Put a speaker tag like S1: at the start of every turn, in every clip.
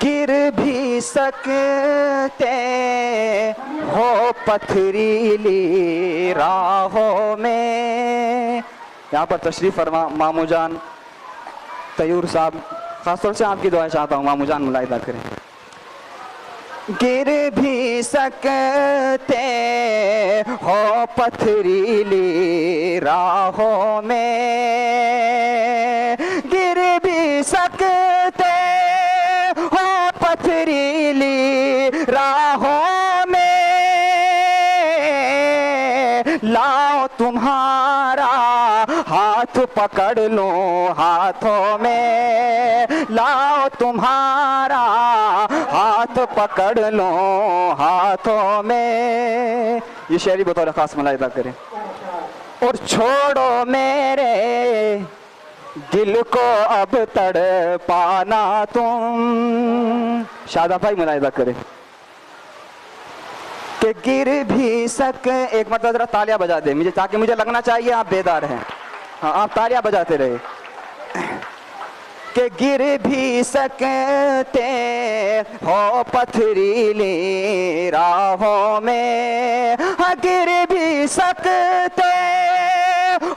S1: گر بھی سکتے ہو پتھریلی راہوں میں. یہاں پر تشریف فرما مامو جان طیور صاحب، خاص طور سے آپ کی دعائیں چاہتا ہوں. مامو جان ملاحظہ کریں. گر بھی سکتے ہو پتھریلی راہوں میں، گر بھی سکتے ہو پتھریلی راہوں میں، لاؤ تمہارا ہاتھ پکڑ لوں ہاتھوں میں، لاؤ تمہارا ہاتھ پکڑ لوں ہاتھوں میں. یہ شعری بطور خاص ملاحظہ کریں. اور چھوڑو میرے دل کو اب تڑ پانا تم. شاداب بھائی ملاحظہ کریں کہ گر بھی ایک مرتبہ ذرا تالیاں بجا دیں مجھے، تاکہ مجھے لگنا چاہیے آپ بیدار ہیں. ہاں آپ تالیاں بجاتے رہے. کہ گر بھی سکتے ہو پتھریلی راہوں میں، ہاں گر بھی سکتے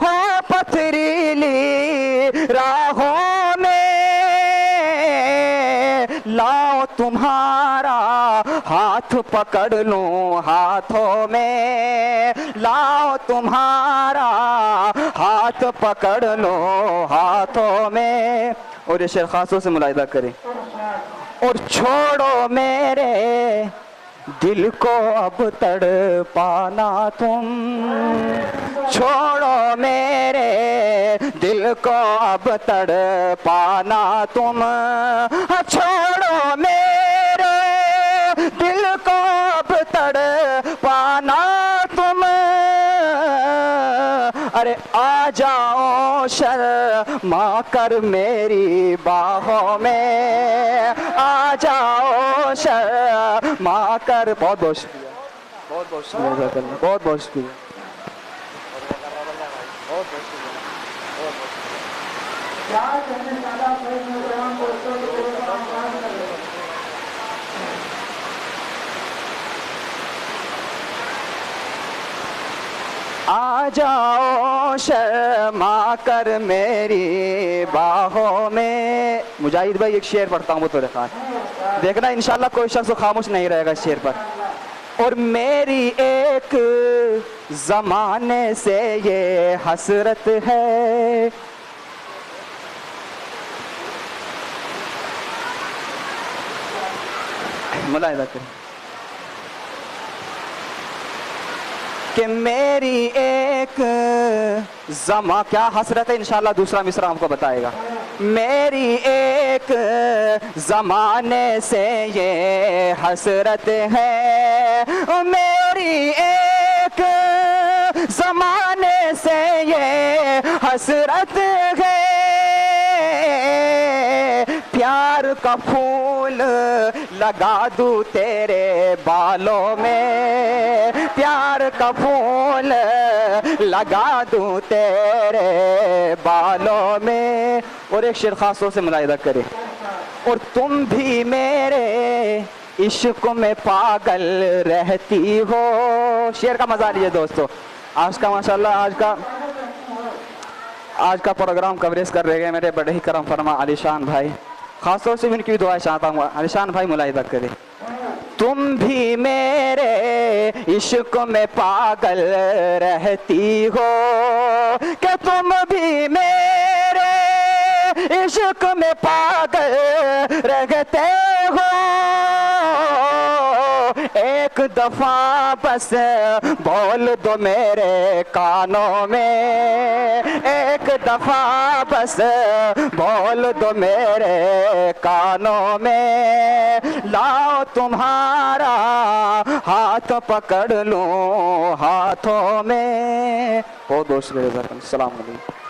S1: ہو پتھریلی راہوں میں، لاؤ تمہارا ہاتھ پکڑ لوں ہاتھوں میں، لاؤ تمہارا ہاتھ پکڑ لوں ہاتھوں میں. اور یہ شعر خاصوں سے ملاحظہ کریں. اور چھوڑو میرے دل کو اب تڑ پانا تم، چھوڑو میرے دل کو اب تڑ پانا تم، چھوڑو میرے دل کو اب تڑ پانا تم. ارے آ جاؤ شرما کر میری باہوں میں، آ جاؤ شرما کر. بہت بہت شکریہ، بہت بہت شکریہ، بہت بہت شکریہ. آ جاؤ شرما کر میری باہوں میں. مجاہد بھائی ایک شعر پڑھتا ہوں بطور خاص، دیکھنا انشاءاللہ کوئی شخص خاموش نہیں رہے گا اس شعر پر. اور میری ایک زمانے سے یہ حسرت ہے، ملاحظہ کریں کہ میری ایک کیا حسرت ہے. انشاءاللہ دوسرا مصرع ہم کو بتائے گا. میری ایک زمانے سے یہ حسرت ہے، میری ایک زمانے سے یہ حسرت ہے، پیار کا پھول لگا دوں تیرے بالوں میں، پیار کا پھول لگا دوں تیرے بالوں میں. اور ایک شعر خاصوں سے ملاحظہ کرے. اور تم بھی میرے عشق میں پاگل رہتی ہو. شعر کا مزہ لیجیے دوستو. آج کا ماشاءاللہ آج کا پروگرام کوریج کر رہے گئے میرے بڑے ہی کرم فرما علی شان بھائی، خاص طور سے ان کی دعائیں چاہتا ہوں. علی شان بھائی ملاحظہ کریں. تم بھی میرے عشق میں پاگل رہتی ہو، کہ تم بھی میرے عشق میں پاگل رہتے ہو. ایک دفعہ بس بول دو میرے کانوں میں، ایک دفعہ بس بول دو میرے کانوں میں، لاؤ تمہارا ہاتھ پکڑ لوں ہاتھوں میں. بہت بہت شکریہ. السلام علیکم.